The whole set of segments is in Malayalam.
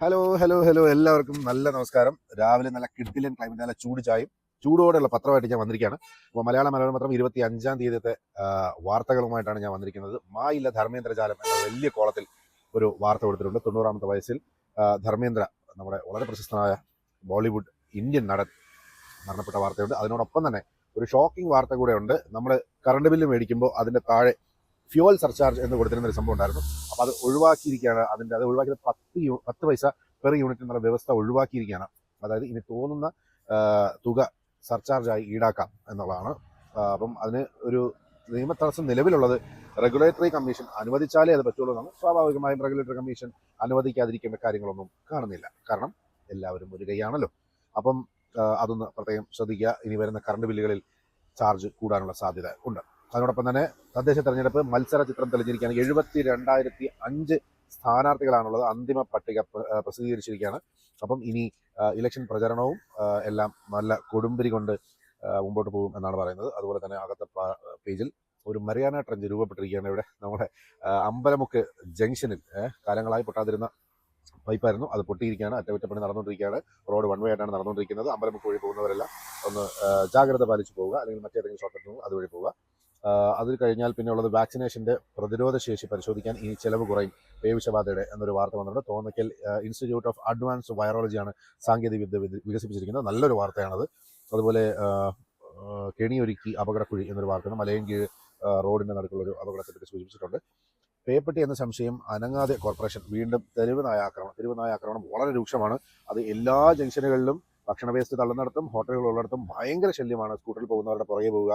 ഹലോ എല്ലാവർക്കും നല്ല നമസ്കാരം. രാവിലെ നല്ല കിഡിലൻ ക്ലൈമറ്റ്, നല്ല ചൂട് ചായയും ചൂടോടെയുള്ള പത്രമായിട്ട് ഞാൻ വന്നിരിക്കുകയാണ്. അപ്പോൾ മനോരമ പത്രം 25 തീയതിയത്തെ വാർത്തകളുമായിട്ടാണ് ഞാൻ വന്നിരിക്കുന്നത്. മായില്ല ധർമ്മേന്ദ്രജാലം എന്ന വലിയ കോളത്തിൽ ഒരു വാർത്ത കൊടുത്തിട്ടുണ്ട്. 90-ാമത്തെ വയസ്സിൽ ധർമ്മേന്ദ്ര, നമ്മുടെ വളരെ പ്രശസ്തനായ ബോളിവുഡ് ഇന്ത്യൻ നടൻ, മരണപ്പെട്ട വാർത്തയുണ്ട്. അതിനോടൊപ്പം തന്നെ ഒരു ഷോക്കിംഗ് വാർത്ത കൂടെ ഉണ്ട്. നമ്മൾ കറണ്ട് ബില്ല് മേടിക്കുമ്പോൾ അതിൻ്റെ താഴെ ഫ്യൂവൽ സർചാർജ് എന്ന് കൊടുത്തിരുന്നൊരു സംഭവം ഉണ്ടായിരുന്നു. അപ്പോൾ അത് ഒഴിവാക്കിയിരിക്കുകയാണ്. അത് ഒഴിവാക്കിയത് 10 പൈസ പെർ യൂണിറ്റ് എന്നുള്ള വ്യവസ്ഥ ഒഴിവാക്കിയിരിക്കുകയാണ്. അതായത് ഇനി തോന്നുന്ന തുക സർചാർജായി ഈടാക്കാം എന്നുള്ളതാണ്. അപ്പം അതിന് ഒരു നിയമതടസ്സം നിലവിലുള്ളത് റെഗുലേറ്ററി കമ്മീഷൻ അനുവദിച്ചാലേ അത് പറ്റുള്ളൂ എന്നാണ്. സ്വാഭാവികമായും റെഗുലേറ്ററി കമ്മീഷൻ അനുവദിക്കാതിരിക്കേണ്ട കാര്യങ്ങളൊന്നും കാണുന്നില്ല. കാരണം എല്ലാവരും ഒരു കൈയാണല്ലോ. അപ്പം അതൊന്ന് പ്രത്യേകം ശ്രദ്ധിക്കുക. ഇനി വരുന്ന കറണ്ട് ബില്ലുകളിൽ ചാർജ് കൂടാനുള്ള സാധ്യത ഉണ്ട്. അതിനോടൊപ്പം തന്നെ തദ്ദേശ തെരഞ്ഞെടുപ്പ് മത്സര ചിത്രം തെളിഞ്ഞിരിക്കുകയാണ്. 72,005 സ്ഥാനാർത്ഥികളാണുള്ളത്. അന്തിമ പട്ടിക പ്രസിദ്ധീകരിച്ചിരിക്കുകയാണ്. അപ്പം ഇനി ഇലക്ഷൻ പ്രചരണവും എല്ലാം നല്ല കൊടുമ്പിരി കൊണ്ട് മുമ്പോട്ട് പോകും എന്നാണ് പറയുന്നത്. അതുപോലെ തന്നെ അകത്തെ പേജിൽ ഒരു മരിയാന ട്രെഞ്ച് രൂപപ്പെട്ടിരിക്കുകയാണ്. ഇവിടെ നമ്മുടെ അമ്പലമുക്ക് ജംഗ്ഷനിൽ കാലങ്ങളായി പൊട്ടാതിരുന്ന പൈപ്പായിരുന്നു, അത് പൊട്ടിയിരിക്കുകയാണ്. അറ്റകുറ്റപ്പണി നടന്നുകൊണ്ടിരിക്കുകയാണ്. റോഡ് വൺ വേ ആയിട്ടാണ് നടന്നുകൊണ്ടിരിക്കുന്നത്. അമ്പലമുക്ക് വഴി പോകുന്നവരെല്ലാം ഒന്ന് ജാഗ്രത പാലിച്ചു പോവുക, അല്ലെങ്കിൽ മറ്റേതെങ്കിലും ഷോർട്ട് കട്ട് അതുവഴി പോവുക. അത് കഴിഞ്ഞാൽ പിന്നെ ഉള്ളത് വാക്സിനേഷൻ്റെ പ്രതിരോധ ശേഷി പരിശോധിക്കാൻ ഇനി ചെലവ് കുറയും പേവിഷബാധയുടെ എന്നൊരു വാർത്ത വന്നിട്ടുണ്ട്. തോന്നക്കൽ ഇൻസ്റ്റിറ്റ്യൂട്ട് ഓഫ് അഡ്വാൻസ്ഡ് വൈറോളജിയാണ് സാങ്കേതിക വിദ്യ വികസിപ്പിച്ചിരിക്കുന്നത്. നല്ലൊരു വാർത്തയാണത്. അതുപോലെ കെണിയൊരുക്കി അപകടക്കുഴി എന്നൊരു വാർത്തയാണ്. മലയൻകീഴ് റോഡിൻ്റെ നടുക്കുള്ളൊരു അപകടത്തെപ്പറ്റി സൂചിപ്പിച്ചിട്ടുണ്ട്. പേപ്പട്ടി എന്ന സംശയം അനങ്ങാതെ കോർപ്പറേഷൻ. വീണ്ടും തെരുവ് നായ ആക്രമണം വളരെ രൂക്ഷമാണ്. അത് എല്ലാ ജംഗ്ഷനുകളിലും ഭക്ഷണ വേസ്റ്റ് തള്ളുന്നിടത്തും ഹോട്ടലുകൾ ഉള്ളിടത്തും ഭയങ്കര ശല്യമാണ്. സ്കൂട്ടറിൽ പോകുന്നവരുടെ പുറകെ പോവുക,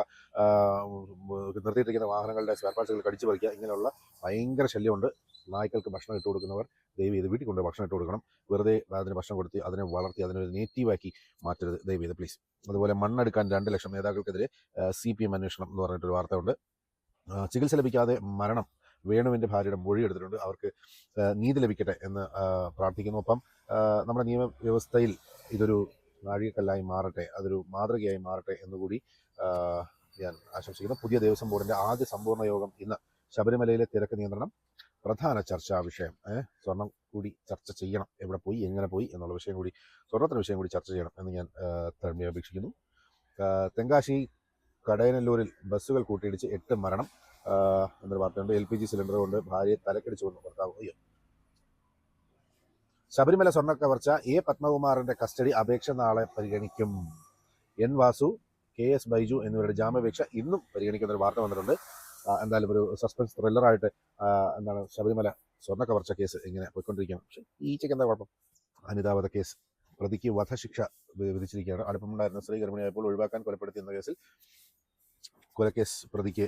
നിർത്തിയിട്ടിരിക്കുന്ന വാഹനങ്ങളുടെ സ്പെയർ പാർട്സുകൾ കടിച്ചു പറിക്കുക, ഇങ്ങനെയുള്ള ഭയങ്കര ശല്യമുണ്ട്. നായ്ക്കൾക്ക് ഭക്ഷണം ഇട്ട് കൊടുക്കുന്നവർ ദയവ് ചെയ്ത് വീട്ടിൽ കൊണ്ട് ഭക്ഷണം ഇട്ട് കൊടുക്കണം. വെറുതെ അതിന് ഭക്ഷണം കൊടുത്ത് അതിനെ വളർത്തി അതിനൊരു നേറ്റീവാക്കി മാറ്റരുത്, ദയവ് ചെയ്ത് പ്ലീസ്. അതുപോലെ മണ്ണെടുക്കാൻ 2 ലക്ഷം നേതാക്കൾക്കെതിരെ CPM അന്വേഷണം എന്ന് പറഞ്ഞിട്ടൊരു വാർത്തയുണ്ട്. ചികിത്സ ലഭിക്കാതെ മരണം വേണുവിൻ്റെ ഭാര്യയുടെ മൊഴി എടുത്തിട്ടുണ്ട്. അവർക്ക് നീതി ലഭിക്കട്ടെ എന്ന് പ്രാർത്ഥിക്കുന്നു. ഒപ്പം നമ്മുടെ നിയമവ്യവസ്ഥയിൽ ഇതൊരു നാഴികക്കല്ലായി മാറട്ടെ, അതൊരു മാതൃകയായി മാറട്ടെ എന്നുകൂടി ഞാൻ ആശംസിക്കുന്നു. പുതിയ ദേവസ്വം ബോർഡിൻ്റെ ആദ്യ സമ്പൂർണ്ണ യോഗം ഇന്ന്. ശബരിമലയിലെ തിരക്ക് നിയന്ത്രണം പ്രധാന ചർച്ചാ വിഷയം. സ്വർണം കൂടി ചർച്ച ചെയ്യണം. എവിടെ പോയി, എങ്ങനെ പോയി എന്നുള്ള വിഷയം കൂടി, സ്വർണ്ണത്തിൻ്റെ വിഷയം കൂടി ചർച്ച ചെയ്യണം എന്ന് ഞാൻ താഴ്മയായി അപേക്ഷിക്കുന്നു. തെങ്കാശി കടയനല്ലൂരിൽ ബസ്സുകൾ കൂട്ടിയിടിച്ച് 8 മരണം എന്നൊരു വാർത്തയുണ്ട്. LPG സിലിണ്ടർ കൊണ്ട് ഭാര്യയെ തലക്കടിച്ചു കൊന്നു ഭർത്താവ്. അയ്യോ. ശബരിമല സ്വർണ്ണ കവർച്ച പത്മകുമാറിന്റെ കസ്റ്റഡി അപേക്ഷ നാളെ പരിഗണിക്കും. N വാസു, KS ബൈജു എന്നിവരുടെ ജാമ്യാപേക്ഷ ഇന്നും പരിഗണിക്കുന്നൊരു വാർത്ത വന്നിട്ടുണ്ട്. എന്തായാലും ഒരു സസ്പെൻസ് ത്രില്ലറായിട്ട് എന്താണ് ശബരിമല സ്വർണ്ണ കവർച്ച കേസ് ഇങ്ങനെ പോയിക്കൊണ്ടിരിക്കുകയാണ്. പക്ഷേ ഈച്ചയ്ക്ക് എന്താ കുഴപ്പം? അനിതാവധ കേസ് പ്രതിക്ക് വധശിക്ഷ വിധിച്ചിരിക്കുകയാണ്. അടുപ്പമുണ്ടായിരുന്ന സ്ത്രീ ഗർഭിണിയായപ്പോൾ ഒഴിവാക്കാൻ കൊലപ്പെടുത്തിയെന്ന കേസിൽ കൊലക്കേസ് പ്രതിക്ക്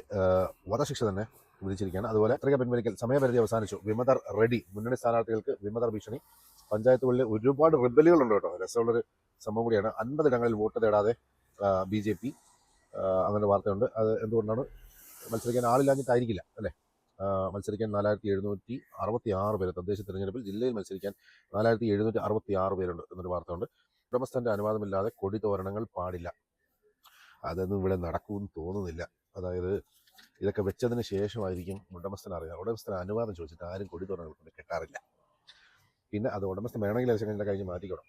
വധശിക്ഷ തന്നെ വിധിച്ചിരിക്കുകയാണ്. അതുപോലെ പത്രിക പിൻവലിക്കൽ സമയപരിധി അവസാനിച്ചു. വിമതർ റെഡി. മുന്നണി സ്ഥാനാർത്ഥികൾക്ക് വിമതർ ഭീഷണി. പഞ്ചായത്തുകളിൽ ഒരുപാട് റിബലുകളുണ്ട് കേട്ടോ. രസമുള്ളൊരു സംഭവം കൂടിയാണ്. 50 ഇടങ്ങളിൽ വോട്ട് തേടാതെ BJP, അങ്ങനെ വാർത്തയുണ്ട്. അത് എന്തുകൊണ്ടാണ്? മത്സരിക്കാൻ ആളില്ലാഞ്ഞിട്ടായിരിക്കില്ല അല്ലേ? മത്സരിക്കാൻ 4766 പേര്. തദ്ദേശ തിരഞ്ഞെടുപ്പിൽ ജില്ലയിൽ മത്സരിക്കാൻ 4766 പേരുണ്ട് എന്നൊരു വാർത്തയുണ്ട്. ഉടമസ്ഥൻ്റെ അനുവാദമില്ലാതെ കൊടിതോരണങ്ങൾ പാടില്ല. അതൊന്നും ഇവിടെ നടക്കുമെന്ന് തോന്നുന്നില്ല. അതായത് ഇതൊക്കെ വെച്ചതിന് ശേഷമായിരിക്കും ഉടമസ്ഥൻ അറിയാം. ഉടമസ്ഥന് അനുവാദം ചോദിച്ചിട്ട് ആരും കൊടിതോരണങ്ങൾ കൊണ്ട് കെട്ടാറില്ല. പിന്നെ അത് ഉടമസ്ഥൻ വേണമെങ്കിൽ ഇലക്ഷൻ കഴിഞ്ഞ് മാറ്റിക്കണം.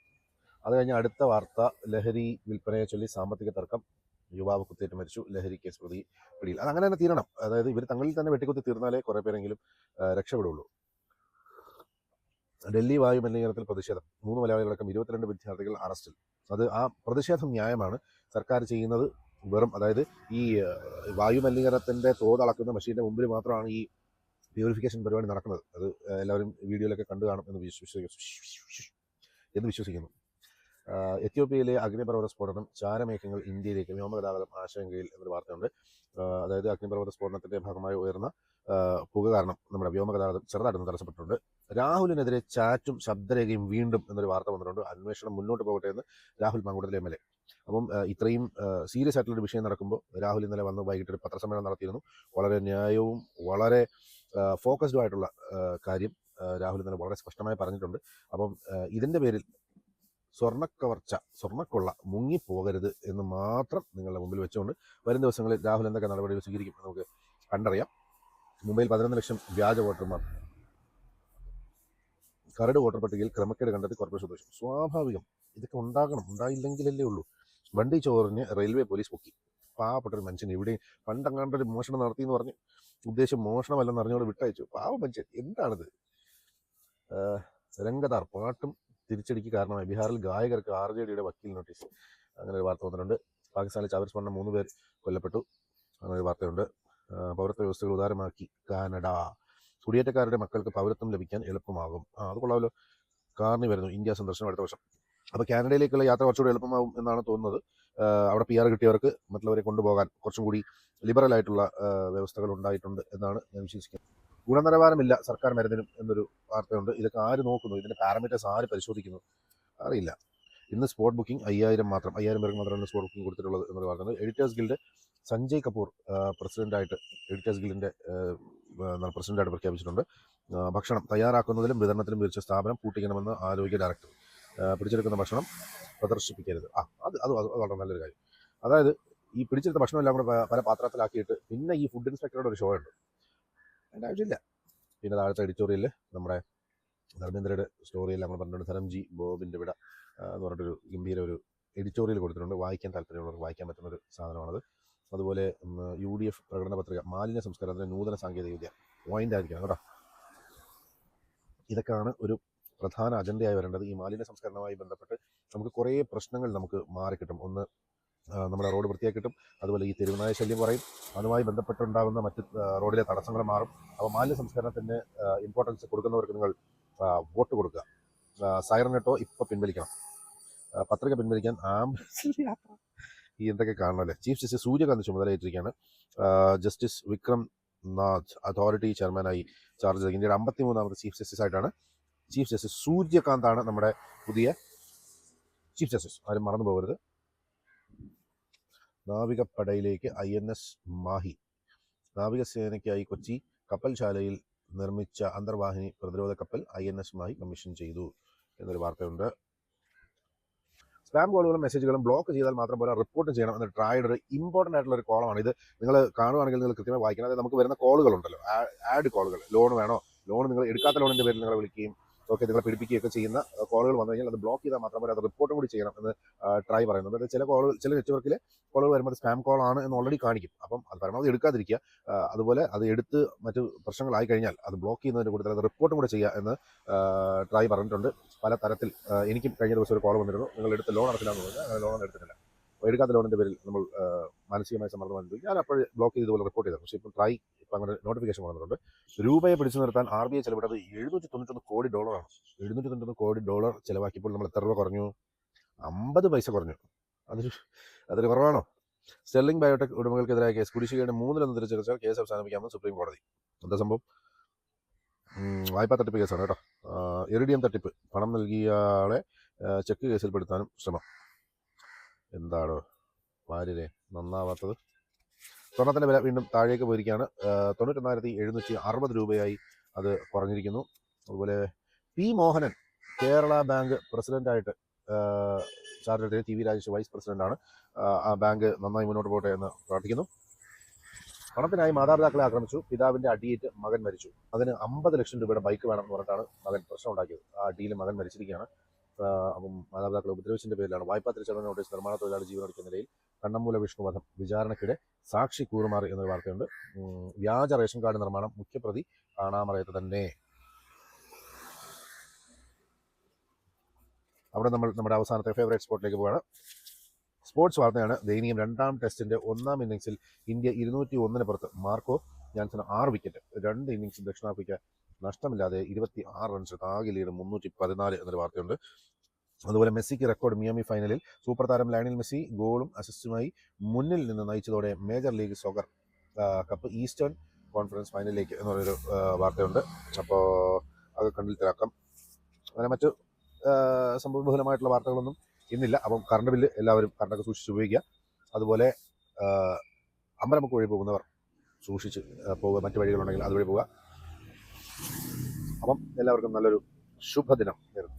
അത് കഴിഞ്ഞ് അടുത്ത വാർത്ത, ലഹരി വിൽപ്പനയെ ചൊല്ലി സാമ്പത്തിക തർക്കം. യുവാവ് കുത്തേറ്റ് മരിച്ചു. ലഹരി കേസ് പ്രതി പിടിയിൽ. അതങ്ങനെ തന്നെ തീരണം. അതായത് ഇവർ തങ്ങളിൽ തന്നെ വെട്ടിക്കുത്തി തീർന്നാലേ കുറേ പേരെങ്കിലും രക്ഷപ്പെടുള്ളൂ. ഡൽഹി വായു മലിനീകരണത്തിൽ പ്രതിഷേധം. 3 മലയാളികളടക്കം 22 വിദ്യാർത്ഥികൾ അറസ്റ്റിൽ. അത് ആ പ്രതിഷേധം ന്യായമാണ്. സർക്കാർ ചെയ്യുന്നത് വെറും, അതായത് ഈ വായു മലിനീകരണത്തിൻ്റെ തോതളക്കുന്ന മെഷീൻ്റെ മുമ്പിൽ മാത്രമാണ് ഈ പ്യൂരിഫിക്കേഷൻ പരിപാടി നടക്കുന്നത്. അത് എല്ലാവരും വീഡിയോയിലൊക്കെ കണ്ടു കാണും എന്ന് വിശ്വസിക്കുന്നു. എത്യോപ്യയിലെ അഗ്നിപർവ്വത സ്ഫോടനം. ചാരമേഘങ്ങൾ ഇന്ത്യയിലേക്ക്. വ്യോമഗതാഗതം ആശങ്കയിൽ എന്നൊരു വാർത്തയുണ്ട്. അതായത് അഗ്നിപർവ്വത സ്ഫോടനത്തിൻ്റെ ഭാഗമായി ഉയർന്ന പുക കാരണം നമ്മുടെ വ്യോമഗതാഗതം ചെറുതായിട്ടൊന്ന് തടസ്സപ്പെട്ടിട്ടുണ്ട്. രാഹുലിനെതിരെ ചാറ്റും ശബ്ദരേഖയും വീണ്ടും എന്നൊരു വാർത്ത വന്നിട്ടുണ്ട്. അന്വേഷണം മുന്നോട്ട് പോകട്ടെ എന്ന് രാഹുൽ മാങ്കൂട്ടത്തിലെ MLA. അപ്പം ഇത്രയും സീരിയസ് ആയിട്ടുള്ളൊരു വിഷയം നടക്കുമ്പോൾ രാഹുൽ ഇന്നലെ വന്ന് വൈകിട്ട് ഒരു പത്രസമ്മേളനം നടത്തിയിരുന്നു. വളരെ ന്യായവും വളരെ ഫോക്കസ്ഡും ആയിട്ടുള്ള കാര്യം രാഹുൽ ഇന്നലെ വളരെ സ്പഷ്ടമായി പറഞ്ഞിട്ടുണ്ട്. അപ്പം ഇതിൻ്റെ പേരിൽ സ്വർണ്ണക്കൊള്ള മുങ്ങിപ്പോകരുത് എന്ന് മാത്രം നിങ്ങളുടെ മുമ്പിൽ വെച്ചുകൊണ്ട് വരും ദിവസങ്ങളിൽ രാഹുൽ എന്തൊക്കെ നടപടികൾ സ്വീകരിക്കും നമുക്ക് കണ്ടറിയാം. മുംബൈയിൽ 11 ലക്ഷം വ്യാജ വോട്ടർമാർ. കരട് വോട്ടർ പട്ടികയിൽ ക്രമക്കേട് കണ്ടെത്തി കോർപ്പറേഷൻ ഉദ്ദേശം. സ്വാഭാവികം, ഇതൊക്കെ ഉണ്ടായില്ലെങ്കിലല്ലേ ഉള്ളൂ. വണ്ടി ചോറിന് റെയിൽവേ പോലീസ് പൊക്കി. പാവപ്പെട്ടൊരു മനുഷ്യൻ ഇവിടെ പണ്ടങ്ങാണ്ടൊരു മോഷണം നടത്തി എന്ന് പറഞ്ഞ് ഉദ്ദേശം മോഷണമല്ലെന്ന് അറിഞ്ഞോട് വിട്ടയച്ചു. പാവ മനുഷ്യൻ, എന്താണിത്? രംഗതാർ പാട്ടും തിരിച്ചടിക്ക് കാരണമായി ബീഹാറിൽ ഗായകർക്ക് RJDയുടെ വക്കീൽ നോട്ടീസ്. അങ്ങനെ ഒരു വാർത്ത വന്നിട്ടുണ്ട്. പാകിസ്ഥാനിൽ ചാവേർ സ്ഫോടനം 3 പേർ കൊല്ലപ്പെട്ടു. അങ്ങനെ ഒരു വാർത്തയുണ്ട്. പൗരത്വ വ്യവസ്ഥകൾ ഉദാരമാക്കി കാനഡ. കുടിയേറ്റക്കാരുടെ മക്കൾക്ക് പൗരത്വം ലഭിക്കാൻ എളുപ്പമാകും. അത് കൊള്ളാമല്ലോ. കാർണി വരുന്നു ഇന്ത്യ സന്ദർശനം അടുത്ത വർഷം. അപ്പോൾ കാനഡയിലേക്കുള്ള യാത്ര കുറച്ചുകൂടി എളുപ്പമാകും എന്നാണ് തോന്നുന്നത്. അവിടെ PR കിട്ടിയവർക്ക് മറ്റുള്ളവരെ കൊണ്ടുപോകാൻ കുറച്ചും കൂടി ലിബറൽ ആയിട്ടുള്ള വ്യവസ്ഥകൾ ഉണ്ടായിട്ടുണ്ട് എന്നാണ് ഞാൻ വിശ്വസിക്കുന്നത്. ഗുണനിലവാരമില്ല സർക്കാർ മരുന്നിനും എന്നൊരു വാർത്തയുണ്ട്. ഇതൊക്കെ ആര് നോക്കുന്നു? ഇതിൻ്റെ പാരാമീറ്റേഴ്സ് ആര് പരിശോധിക്കുന്നു? അറിയില്ല. ഇന്ന് സ്പോട്ട് ബുക്കിംഗ് 5000 മാത്രം. 5000 പേർക്ക് മാത്രമാണ് സ്പോട്ട് ബുക്കിംഗ് കൊടുത്തിട്ടുള്ളത് എന്നൊരു വാർത്തയുണ്ട്. എഡിറ്റേഴ്സ് ഗിൽഡ് സഞ്ജയ് കപൂർ പ്രസിഡൻ്റായിട്ട് എഡിറ്റേഴ്സ് ഗിൽഡിൻ്റെ പ്രസിഡൻ്റായിട്ട് പ്രഖ്യാപിച്ചിട്ടുണ്ട്. ഭക്ഷണം തയ്യാറാക്കുന്നതിലും വിതരണത്തിലും വീഴ്ച സ്ഥാപനം പൂട്ടിക്കണമെന്ന് ആരോഗ്യ ഡയറക്ടർ. പിടിച്ചെടുക്കുന്ന ഭക്ഷണം പ്രദർശിപ്പിക്കരുത്. അത് വളരെ നല്ലൊരു കാര്യം. അതായത് ഈ പിടിച്ചെടുത്ത ഭക്ഷണം എല്ലാം കൂടെ പല പാത്രത്തിലാക്കിയിട്ട് പിന്നെ ഈ ഫുഡ് ഇൻസ്പെക്ടറുടെ ഒരു ഷോ ഉണ്ട്. അതിൻ്റെ ആവശ്യമില്ല. പിന്നെ താഴത്തെ എഡിറ്റോറിയലിൽ നമ്മുടെ ധർമ്മേന്ദ്രയുടെ സ്റ്റോറിയെല്ലാം നമ്മൾ പറഞ്ഞിട്ടുണ്ട്. ധരംജി ബോബിൻ്റെ വിട എന്ന് പറഞ്ഞിട്ടൊരു ഗംഭീര ഒരു എഡിറ്റോറിയൽ കൊടുത്തിട്ടുണ്ട്. വായിക്കാൻ താല്പര്യമുള്ളവർക്ക് വായിക്കാൻ പറ്റുന്നൊരു സാധനമാണത്. അതുപോലെ UDF പ്രകടന പത്രിക മാലിന്യ സംസ്കരണത്തിന് നൂതന സാങ്കേതികവിദ്യ പോയിന്റ് ആയിരിക്കണം കേട്ടോ. ഇതൊക്കെയാണ് ഒരു പ്രധാന അജണ്ടയായി വരേണ്ടത്. ഈ മാലിന്യ സംസ്കരണവുമായി ബന്ധപ്പെട്ട് നമുക്ക് കുറേ പ്രശ്നങ്ങൾ നമുക്ക് മാറിക്കിട്ടും. ഒന്ന്, നമ്മുടെ റോഡ് വൃത്തിയാക്കി കിട്ടും. അതുപോലെ ഈ തെരുവുനായ ശല്യം കുറയും. അതുമായി ബന്ധപ്പെട്ടുണ്ടാകുന്ന മറ്റ് റോഡിലെ തടസ്സങ്ങൾ മാറും. അപ്പോൾ മാലിന്യ സംസ്കരണത്തിന് ഇമ്പോർട്ടൻസ് കൊടുക്കുന്നവർക്ക് നിങ്ങൾ വോട്ട് കൊടുക്കുക. സൈറൻ നെട്ടോ ഇപ്പോൾ പിൻവലിക്കണം. പത്രിക പിൻവലിക്കാൻ ആംബുലൻസിൽ യാത്ര. ഈ എന്തൊക്കെ കാണണമല്ലേ. ചീഫ് ജസ്റ്റിസ് സൂര്യകാന്ത് ചുമതലയേറ്റിരിക്കുകയാണ്. ജസ്റ്റിസ് വിക്രം നാഥ് അതോറിറ്റി ചെയർമാനായി ചാർജ് ചെയ്തത്. ഇന്ത്യയുടെ 53ാമത് ചീഫ് ജസ്റ്റിസ് ആയിട്ടാണ്. ചീഫ് ജസ്റ്റിസ് സൂര്യകാന്താണ് നമ്മുടെ പുതിയ ചീഫ് ജസ്റ്റിസ്. ആരും മറന്നു പോകരുത്. നാവികപ്പടയിലേക്ക് INS മാഹി. നാവികസേനയ്ക്കായി കൊച്ചി കപ്പൽശാലയിൽ നിർമ്മിച്ച അന്തർവാഹിനി പ്രതിരോധ കപ്പൽ INS മാഹി കമ്മീഷൻ ചെയ്തു എന്നൊരു വാർത്തയുണ്ട്. സ്പാം കോളുകളും മെസ്സേജുകളും ബ്ലോക്ക് ചെയ്താൽ മാത്രം പോലെ റിപ്പോർട്ട് ചെയ്യണം എന്ന ട്രായുടെ ഒരു ഇമ്പോർട്ടൻ്റ് ആയിട്ടുള്ള ഒരു കോളമാണ് ഇത്. നിങ്ങൾ കാണുവാണെങ്കിൽ നിങ്ങൾ കൃത്യമായി വായിക്കണം. അതായത് നമുക്ക് വരുന്ന കോളുകളുണ്ടല്ലോ, ആഡ് കോളുകൾ. ലോൺ വേണോ, ലോൺ നിങ്ങൾ എടുക്കാത്ത ലോണിൻ്റെ പേരിൽ നിങ്ങളെ വിളിക്കുകയും നിങ്ങളെ പിടിപ്പിക്കുകയൊക്കെ ചെയ്യുന്ന കോളുകൾ വന്നു കഴിഞ്ഞാൽ അത് ബ്ലോക്ക് ചെയ്താൽ മാത്രം പോലെ അത് റിപ്പോർട്ടും കൂടി ചെയ്യണം എന്ന് ട്രൈ പറയുന്നുണ്ട്. അതായത് ചില നെറ്റ്വർക്കിലെ കോളുകൾ വരുമ്പോൾ സ്പാം കോളാണ് എന്ന് ഓൾറെഡി കാണിക്കും. അപ്പം അത് പരമാവധി എടുക്കാതിരിക്കുക. അതുപോലെ അത് എടുത്ത് മറ്റു പ്രശ്നങ്ങളായി കഴിഞ്ഞാൽ അത് ബ്ലോക്ക് ചെയ്യുന്നതിൻ്റെ കൂട്ടത്തിൽ അത് റിപ്പോർട്ടും കൂടി ചെയ്യുക എന്ന് ട്രൈ പറഞ്ഞിട്ടുണ്ട്. പല തരത്തിൽ എനിക്കും കഴിഞ്ഞ ദിവസം ഒരു കോൾ വന്നിരുന്നു. നിങ്ങൾ എടുത്ത ലോൺ അടച്ചില്ലാന്ന് പറഞ്ഞാൽ അങ്ങനെ ലോൺ എടുത്തിട്ടില്ല. എടുക്കാത്ത ലോണിൻ്റെ പേരിൽ നമ്മൾ മാനസികമായ സമ്മർദ്ദം അനുഭവിക്കും. ഞാൻ അപ്പോൾ ബ്ലോക്ക് ചെയ്തതുപോലെ റിപ്പോർട്ട് ചെയ്തത്. പക്ഷേ ഇപ്പം അങ്ങനെ നോട്ടിഫിക്കേഷൻ വന്നിട്ടുണ്ട്. രൂപയെ പിടിച്ചു നിർത്താൻ RBI ചെലവിട്ടത് $791 കോടി. $791 കോടി ചിലവാക്കിയപ്പോൾ നമ്മൾ എത്ര രൂപ കുറഞ്ഞു? 50 പൈസ കുറഞ്ഞു. അതൊരു കുറവാണോ? സ്റ്റെർലിംഗ് ബയോടെക് ഉടമകൾക്കെതിരായ കേസ് കുടിശ്ശികയുടെ 3-1 തിരിച്ചടിച്ചാൽ കേസ് അവസാനിപ്പിക്കാമെന്ന് സുപ്രീം കോടതി. എന്താ സംഭവം? വായ്പാ തട്ടിപ്പ് കേസാണ് കേട്ടോ. ഇറിഡിയം തട്ടിപ്പ്. പണം നൽകിയയാളെ ചെക്ക് കേസിൽപ്പെടുത്താനും ശ്രമം. എന്താണോ വാര്യരെ നന്നാവാത്തത്? സ്വർണ്ണത്തിൻ്റെ വില വീണ്ടും താഴേക്ക് പോയിരിക്കുകയാണ്. 91,760 രൂപയായി അത് കുറഞ്ഞിരിക്കുന്നു. അതുപോലെ P. മോഹനൻ കേരള ബാങ്ക് പ്രസിഡൻ്റായിട്ട് ചാർജ് എടുത്തത്. TV രാജേഷ് വൈസ് പ്രസിഡൻ്റാണ്. ആ ബാങ്ക് നന്നായി മുന്നോട്ട് പോട്ടെ എന്ന് പ്രാർത്ഥിക്കുന്നു. പണത്തിനായി മാതാപിതാക്കളെ ആക്രമിച്ചു. പിതാവിൻ്റെ അടിയേറ്റ് മകൻ മരിച്ചു. അതിന് 50 ലക്ഷം രൂപയുടെ ബൈക്ക് വേണം എന്ന് പറഞ്ഞിട്ടാണ് മകൻ പ്രശ്നം ഉണ്ടാക്കിയത്. ആ അടിയിൽ മകൻ മരിച്ചിരിക്കുകയാണ്. അപ്പം മാതാപിതാക്കളെ ഉപദ്രവിച്ചതിൻ്റെ പേരിലാണ് വായ്പാ തിരിച്ചടവ് നോട്ടീസ് നിർമ്മാണ തൊഴിലാളി ജീവനൊടുക്കിയ നിലയിൽ കണ്ണമ്മൂല വിഷ്ണുവധം വിചാരണയ്ക്കിടെ സാക്ഷി കൂറുമാറി എന്നൊരു വാർത്തയുണ്ട്. വ്യാജ റേഷൻ കാർഡ് നിർമ്മാണം മുഖ്യപ്രതി കാണാമറയത്ത് തന്നെ. അവിടെ നമ്മൾ നമ്മുടെ അവസാനത്തെ ഫേവറേറ്റ് സ്പോട്ടിലേക്ക് പോവുകയാണ്. സ്പോർട്സ് വാർത്തയാണ്. ദയനീയം 2ാം ടെസ്റ്റിൻ്റെ 1ാം ഇന്നിങ്സിൽ ഇന്ത്യ 201 പുറത്ത്. Marco ജാൻസന് 6 wicket. 2 ഇന്നിങ്സിൽ ദക്ഷിണാഫ്രിക്ക നഷ്ടമില്ലാതെ 26 റൺസ്. ആകെ ലീഡ് 314 എന്നൊരു വാർത്തയുണ്ട്. അതുപോലെ മെസ്സിക്ക് റെക്കോർഡ്. മിയാമി ഫൈനലിൽ സൂപ്പർ താരം ലയണൽ മെസ്സി ഗോളും അസിസ്റ്റുമായി മുന്നിൽ നിന്ന് നയിച്ചതോടെ Major League Soccer Cup Eastern Conference ഫൈനലിലേക്ക് എന്ന് പറയുന്നൊരു വാർത്തയുണ്ട്. അപ്പോൾ അത് കണ്ടിൽ തിരാക്കാം. അങ്ങനെ മറ്റ് സംഭവബഹുലമായിട്ടുള്ള വാർത്തകളൊന്നും ഇന്നില്ല. അപ്പം കറണ്ട് ബില്ല് എല്ലാവരും കറണ്ടൊക്കെ സൂക്ഷിച്ച് ഉപയോഗിക്കുക. അതുപോലെ അമ്പലമുക്ക് വഴി പോകുന്നവർ സൂക്ഷിച്ച് പോവുക. മറ്റു വഴികളുണ്ടെങ്കിൽ അതുവഴി പോവുക. അപ്പം എല്ലാവർക്കും നല്ലൊരു ശുഭദിനം നേരുന്നു.